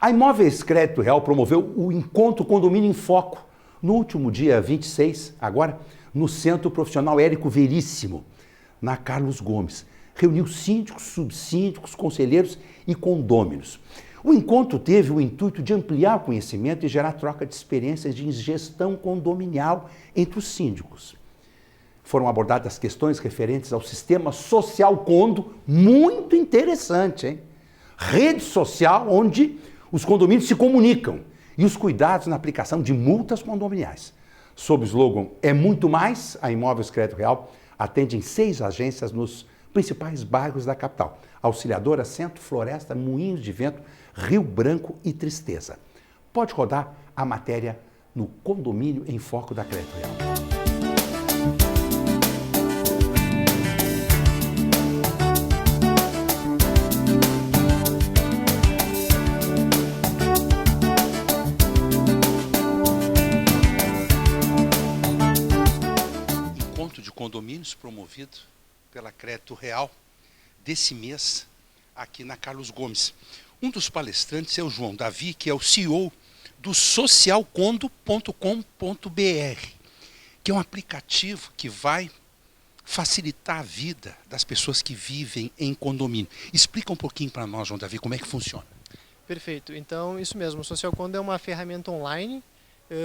A Imóveis Crédito Real promoveu o Encontro Condomínio em Foco no último dia 26, agora, no Centro Profissional Érico Veríssimo, na Carlos Gomes. Reuniu síndicos, subsíndicos, conselheiros e condôminos. O encontro teve o intuito de ampliar o conhecimento e gerar troca de experiências de gestão condominial entre os síndicos. Foram abordadas questões referentes ao sistema social condo, muito interessante, hein? Rede social onde os condomínios se comunicam e os cuidados na aplicação de multas condominiais. Sob o slogan "É muito mais", a Imóveis Crédito Real atende em 6 agências nos principais bairros da capital: Auxiliadora, Centro, Floresta, Moinhos de Vento, Rio Branco e Tristeza. Pode rodar a matéria no Condomínio em Foco da Crédito Real. De condomínios promovido pela Crédito Real desse mês aqui na Carlos Gomes. Um dos palestrantes é o João Davi, que é o CEO do socialcondo.com.br, que é um aplicativo que vai facilitar a vida das pessoas que vivem em condomínio. Explica um pouquinho para nós, João Davi, como é que funciona. Perfeito. Então, isso mesmo. O Social Condo é uma ferramenta online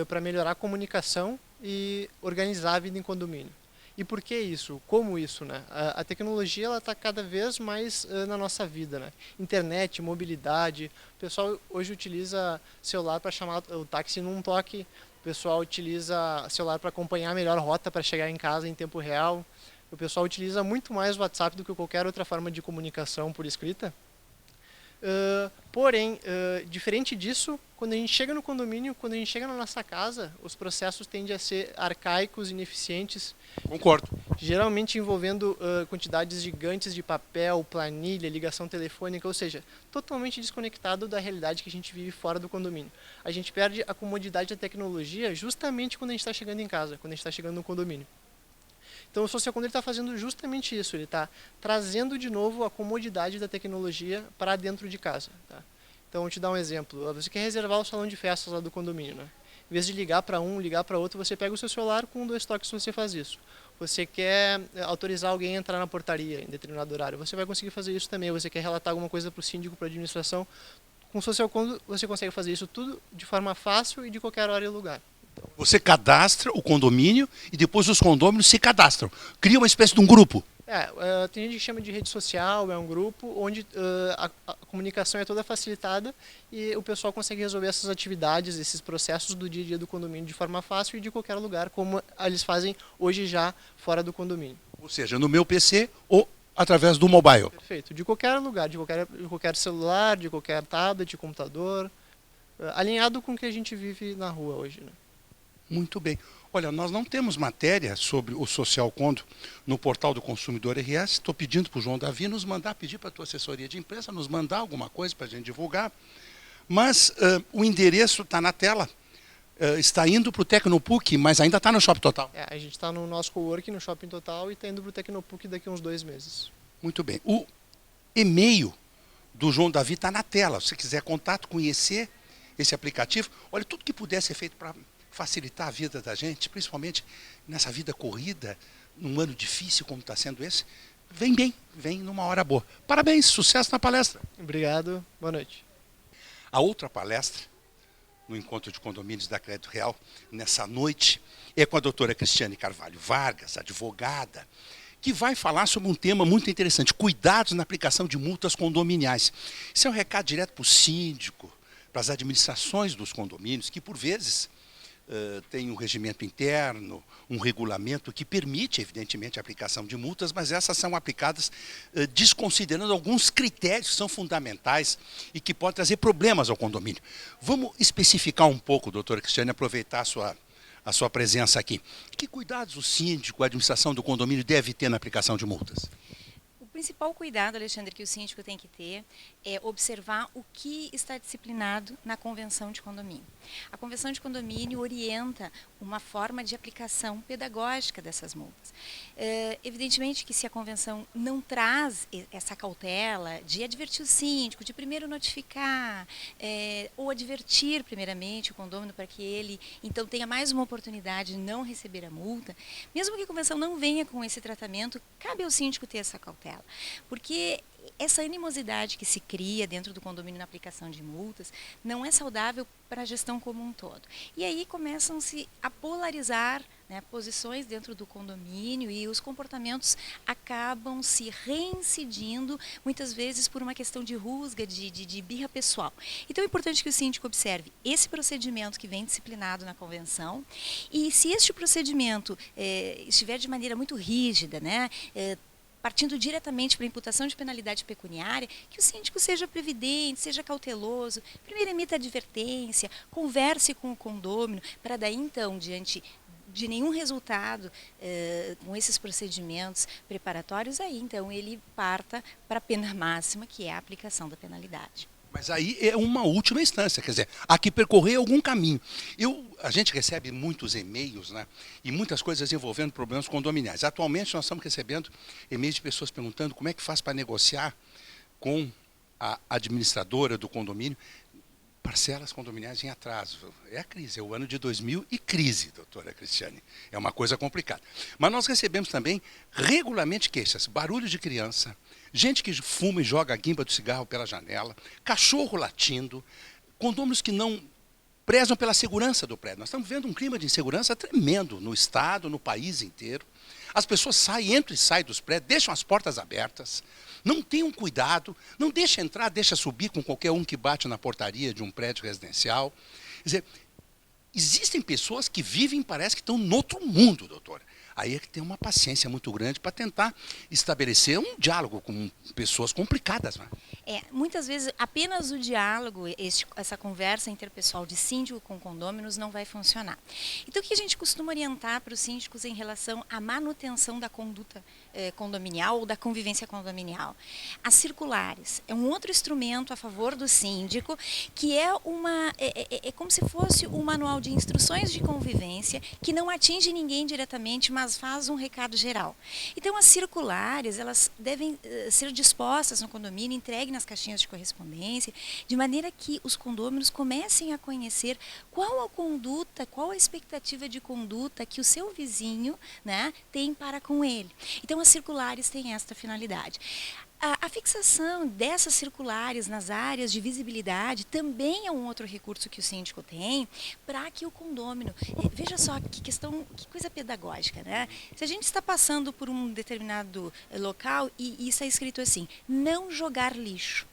para melhorar a comunicação e organizar a vida em condomínio. E por que isso? Como isso, né? A tecnologia ela está cada vez mais na nossa vida, né? Internet, mobilidade. O pessoal hoje utiliza celular para chamar o táxi num toque. O pessoal utiliza celular para acompanhar a melhor rota para chegar em casa em tempo real. O pessoal utiliza muito mais o WhatsApp do que qualquer outra forma de comunicação por escrita. Porém, diferente disso, quando a gente chega no condomínio, quando a gente chega na nossa casa, os processos tendem a ser arcaicos, ineficientes. Concordo. Geralmente envolvendo quantidades gigantes de papel, planilha, ligação telefônica, ou seja, totalmente desconectado da realidade que a gente vive fora do condomínio. A gente perde a comodidade da tecnologia justamente quando a gente está chegando em casa, quando a gente está chegando no condomínio. Então o Social Condo está fazendo justamente isso, ele está trazendo de novo a comodidade da tecnologia para dentro de casa. Tá? Então vou te dar um exemplo, você quer reservar o salão de festas lá do condomínio, né? Em vez de ligar para um, ligar para outro, você pega o seu celular, com 2 toques você faz isso. Você quer autorizar alguém a entrar na portaria em determinado horário, você vai conseguir fazer isso também. Você quer relatar alguma coisa para o síndico, para a administração, com o Social Condo você consegue fazer isso tudo de forma fácil e de qualquer hora e lugar. Você cadastra o condomínio e depois os condôminos se cadastram. Cria uma espécie de um grupo. Tem gente que chama de rede social, é um grupo onde a comunicação é toda facilitada e o pessoal consegue resolver essas atividades, esses processos do dia a dia do condomínio de forma fácil e de qualquer lugar, como eles fazem hoje já fora do condomínio. Ou seja, no meu PC ou através do mobile. Perfeito, de qualquer lugar, de qualquer celular, de qualquer tablet, computador, alinhado com o que a gente vive na rua hoje, né? Muito bem. Olha, nós não temos matéria sobre o Social Condo no portal do Consumidor RS. Estou pedindo para o João Davi pedir para a tua assessoria de imprensa nos mandar alguma coisa para a gente divulgar. Mas o endereço está na tela. Está indo para o Tecnopuc, mas ainda está no Shopping Total. A gente está no nosso coworking no Shopping Total e está indo para o Tecnopuc daqui a uns 2 meses. Muito bem. O e-mail do João Davi está na tela. Se você quiser contato, conhecer esse aplicativo, olha, tudo que puder ser feito para facilitar a vida da gente, principalmente nessa vida corrida, num ano difícil como está sendo esse, vem numa hora boa. Parabéns, sucesso na palestra. Obrigado, boa noite. A outra palestra, no Encontro de Condomínios da Crédito Real, nessa noite, é com a doutora Cristiane Carvalho Vargas, advogada, que vai falar sobre um tema muito interessante, cuidados na aplicação de multas condominiais. Isso é um recado direto para o síndico, para as administrações dos condomínios, que por vezes tem um regimento interno, um regulamento que permite, evidentemente, a aplicação de multas, mas essas são aplicadas desconsiderando alguns critérios que são fundamentais e que podem trazer problemas ao condomínio. Vamos especificar um pouco, doutora Cristiane, aproveitar a sua presença aqui. Que cuidados o síndico, a administração do condomínio deve ter na aplicação de multas? O principal cuidado, Alexandre, que o síndico tem que ter é observar o que está disciplinado na convenção de condomínio. A convenção de condomínio orienta uma forma de aplicação pedagógica dessas multas. Evidentemente que se a convenção não traz essa cautela de advertir o síndico, de primeiro notificar, ou advertir primeiramente o condômino para que ele então tenha mais uma oportunidade de não receber a multa, mesmo que a convenção não venha com esse tratamento, cabe ao síndico ter essa cautela, porque essa animosidade que se cria dentro do condomínio na aplicação de multas não é saudável para a gestão como um todo. E aí começam-se a polarizar, né, posições dentro do condomínio e os comportamentos acabam se reincidindo, muitas vezes por uma questão de rusga, de birra pessoal. Então é importante que o síndico observe esse procedimento que vem disciplinado na convenção e se este procedimento estiver de maneira muito rígida, né, partindo diretamente para a imputação de penalidade pecuniária, que o síndico seja previdente, seja cauteloso, primeiro emita advertência, converse com o condômino, para daí então, diante de nenhum resultado com esses procedimentos preparatórios, aí então ele parta para a pena máxima, que é a aplicação da penalidade. Mas aí é uma última instância, quer dizer, há que percorrer algum caminho. A gente recebe muitos e-mails, né, e muitas coisas envolvendo problemas condominiais. Atualmente nós estamos recebendo e-mails de pessoas perguntando como é que faz para negociar com a administradora do condomínio parcelas condominiais em atraso. É a crise, é o ano de 2000 e crise, doutora Cristiane. É uma coisa complicada. Mas nós recebemos também regularmente queixas, barulho de criança, gente que fuma e joga a guimba do cigarro pela janela, cachorro latindo, condôminos que não prezam pela segurança do prédio. Nós estamos vendo um clima de insegurança tremendo no estado, no país inteiro. As pessoas saem, entram e saem dos prédios, deixam as portas abertas, não tenham cuidado, não deixa entrar, deixa subir com qualquer um que bate na portaria de um prédio residencial. Quer dizer, existem pessoas que vivem, parece que estão em outro mundo, doutora. Aí é que tem uma paciência muito grande para tentar estabelecer um diálogo com pessoas complicadas, né? Muitas vezes apenas o diálogo, essa conversa interpessoal de síndico com condôminos não vai funcionar. Então o que a gente costuma orientar para os síndicos em relação à manutenção da conduta condominial ou da convivência condominial? As circulares é um outro instrumento a favor do síndico, que é como se fosse um manual de instruções de convivência que não atinge ninguém diretamente, mas faz um recado geral. Então as circulares, elas devem ser dispostas no condomínio, entregues nas caixinhas de correspondência, de maneira que os condôminos comecem a conhecer qual a conduta, qual a expectativa de conduta que o seu vizinho, né, tem para com ele. Então as circulares têm esta finalidade. A fixação dessas circulares nas áreas de visibilidade também é um outro recurso que o síndico tem para que o condômino... Veja só que coisa pedagógica, né? Se a gente está passando por um determinado local e está escrito assim, não jogar lixo,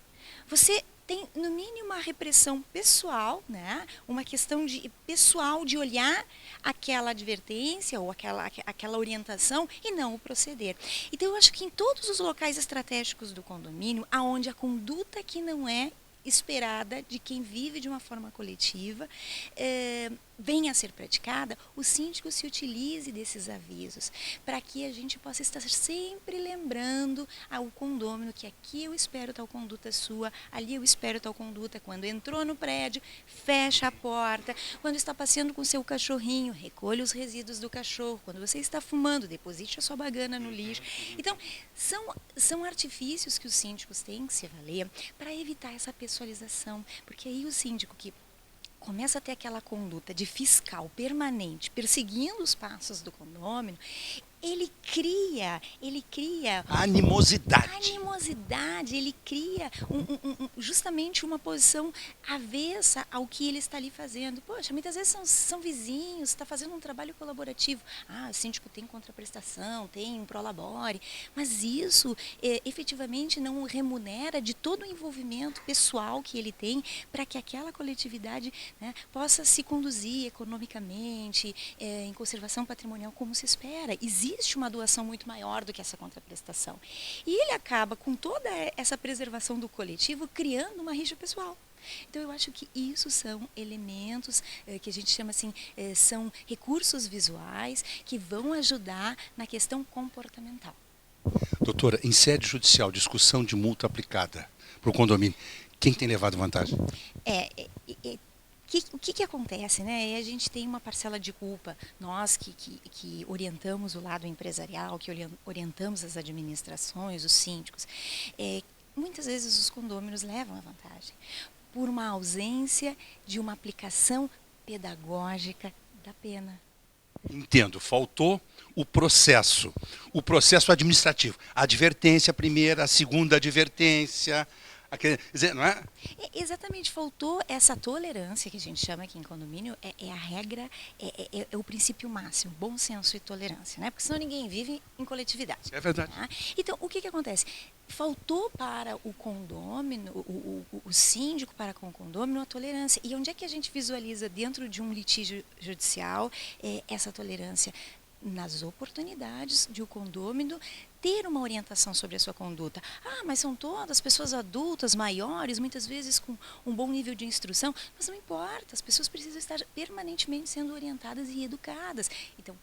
você tem, no mínimo, uma repressão pessoal, né? Uma questão pessoal de olhar aquela advertência ou aquela orientação e não o proceder. Então, eu acho que em todos os locais estratégicos do condomínio, aonde a conduta que não é esperada de quem vive de uma forma coletiva venha a ser praticada, o síndico se utilize desses avisos, para que a gente possa estar sempre lembrando ao condômino que aqui eu espero tal conduta sua, ali eu espero tal conduta. Quando entrou no prédio, fecha a porta. Quando está passeando com seu cachorrinho, recolha os resíduos do cachorro. Quando você está fumando, deposite a sua bagana no lixo. Então, são artifícios que os síndicos têm que se valer para evitar essa pessoalização, porque aí o síndico que começa a ter aquela conduta de fiscal permanente, perseguindo os passos do condômino, ele cria animosidade, ele cria justamente uma posição avessa ao que ele está ali fazendo. Poxa, muitas vezes são vizinhos, está fazendo um trabalho colaborativo. O síndico tem contraprestação, tem um prolabore, mas isso efetivamente não o remunera de todo o envolvimento pessoal que ele tem para que aquela coletividade, né, possa se conduzir economicamente, em conservação patrimonial como se espera. Existe uma doação muito maior do que essa contraprestação. E ele acaba, com toda essa preservação do coletivo, criando uma rixa pessoal. Então, eu acho que isso são elementos que a gente chama assim, são recursos visuais que vão ajudar na questão comportamental. Doutora, em sede judicial, discussão de multa aplicada para o condomínio. Quem tem levado vantagem? O que acontece, né? E a gente tem uma parcela de culpa, nós que orientamos o lado empresarial, que orientamos as administrações, os síndicos. Muitas vezes os condôminos levam a vantagem por uma ausência de uma aplicação pedagógica da pena. Entendo, faltou o processo administrativo. A advertência primeira, a segunda advertência, não é? Exatamente, faltou essa tolerância que a gente chama aqui em condomínio, é a regra, é o princípio máximo, bom senso e tolerância, né? Porque senão ninguém vive em coletividade. É verdade. Tá? Então, o que acontece? Faltou para o condômino, o síndico para com o condômino, a tolerância. E onde é que a gente visualiza dentro de um litígio judicial essa tolerância? Nas oportunidades de o condômino ter uma orientação sobre a sua conduta. Mas são todas pessoas adultas, maiores, muitas vezes com um bom nível de instrução, mas não importa, as pessoas precisam estar permanentemente sendo orientadas e educadas. Então,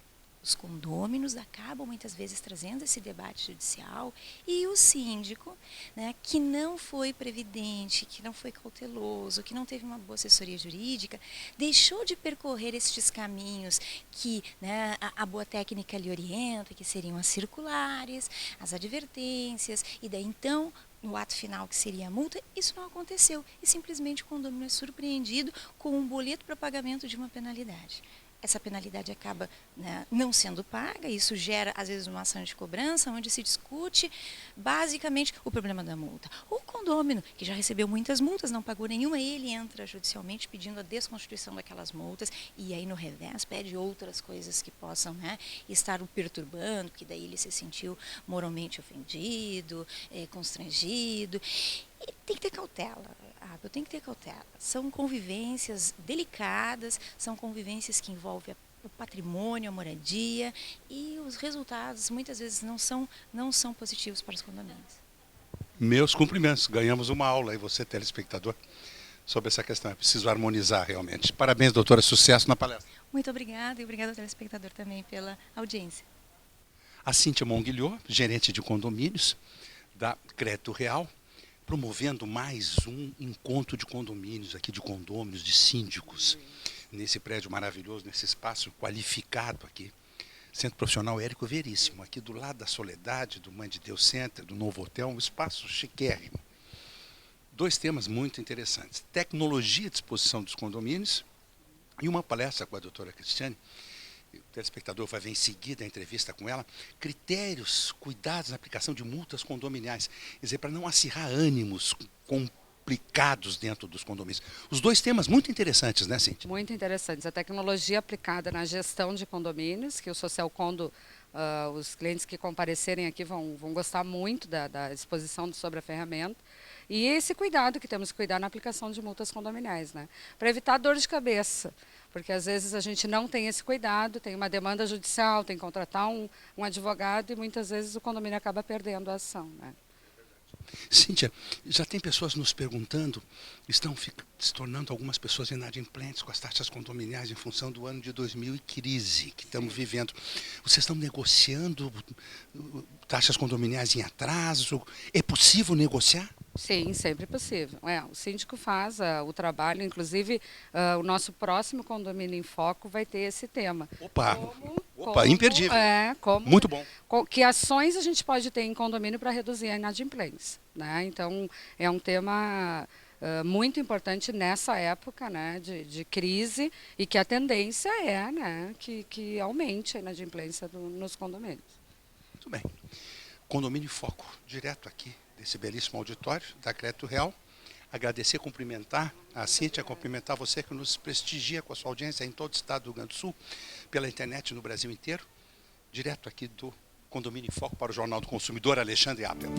os condôminos acabam muitas vezes trazendo esse debate judicial e o síndico, né, que não foi previdente, que não foi cauteloso, que não teve uma boa assessoria jurídica, deixou de percorrer estes caminhos que, né, a boa técnica lhe orienta, que seriam as circulares, as advertências, e daí então, no ato final, que seria a multa, isso não aconteceu. E simplesmente o condômino é surpreendido com um boleto para pagamento de uma penalidade. Essa penalidade acaba, né, não sendo paga, isso gera, às vezes, uma ação de cobrança, onde se discute, basicamente, o problema da multa. O condômino, que já recebeu muitas multas, não pagou nenhuma, ele entra judicialmente pedindo a desconstituição daquelas multas, e aí, no revés, pede outras coisas que possam, né, estar o perturbando, porque daí ele se sentiu moralmente ofendido, constrangido. E tem que ter cautela. Eu tenho que ter cautela. São convivências delicadas, são convivências que envolvem o patrimônio, a moradia, e os resultados muitas vezes não são positivos para os condomínios. Meus cumprimentos. Ganhamos uma aula aí, você, telespectador, sobre essa questão. É preciso harmonizar realmente. Parabéns, doutora. Sucesso na palestra. Muito obrigada e obrigada ao telespectador também pela audiência. A Cíntia Monguilhot, gerente de condomínios da Crédito Real, promovendo mais um encontro de condomínios aqui, de condôminos, de síndicos, nesse prédio maravilhoso, nesse espaço qualificado aqui. Centro Profissional Érico Veríssimo, aqui do lado da Soledade, do Mãe de Deus Center, do Novo Hotel, um espaço chiquérrimo. 2 temas muito interessantes: tecnologia à disposição dos condomínios e uma palestra com a doutora Cristiane. O telespectador vai ver em seguida a entrevista com ela, critérios, cuidados na aplicação de multas condominiais, quer dizer, para não acirrar ânimos complicados dentro dos condomínios. Os 2 temas muito interessantes, né, Cíntia? Muito interessantes. A tecnologia aplicada na gestão de condomínios, que o Social Condo, os clientes que comparecerem aqui vão gostar muito da exposição sobre a ferramenta. E esse cuidado que temos que cuidar na aplicação de multas condominiais, né? Para evitar dor de cabeça. Porque às vezes a gente não tem esse cuidado, tem uma demanda judicial, tem que contratar um advogado e muitas vezes o condomínio acaba perdendo a ação, né? Cíntia, já tem pessoas nos perguntando, estão se tornando algumas pessoas inadimplentes com as taxas condominiais em função do ano de 2000 e crise que estamos vivendo. Vocês estão negociando taxas condominiais em atraso? É possível negociar? Sim, sempre possível. O síndico faz o trabalho, inclusive o nosso próximo Condomínio em Foco vai ter esse tema. Opa, imperdível. Muito bom. Que ações a gente pode ter em condomínio para reduzir a inadimplência, né? Então, é um tema muito importante nessa época, né, de crise, e que a tendência é, né, que aumente a inadimplência nos condomínios. Muito bem. Condomínio em Foco, direto aqui desse belíssimo auditório da Crédito Real. Agradecer, cumprimentar a Cíntia, cumprimentar você que nos prestigia com a sua audiência em todo o estado do Rio Grande do Sul, pela internet no Brasil inteiro, direto aqui do Condomínio em Foco para o Jornal do Consumidor, Alexandre Appel.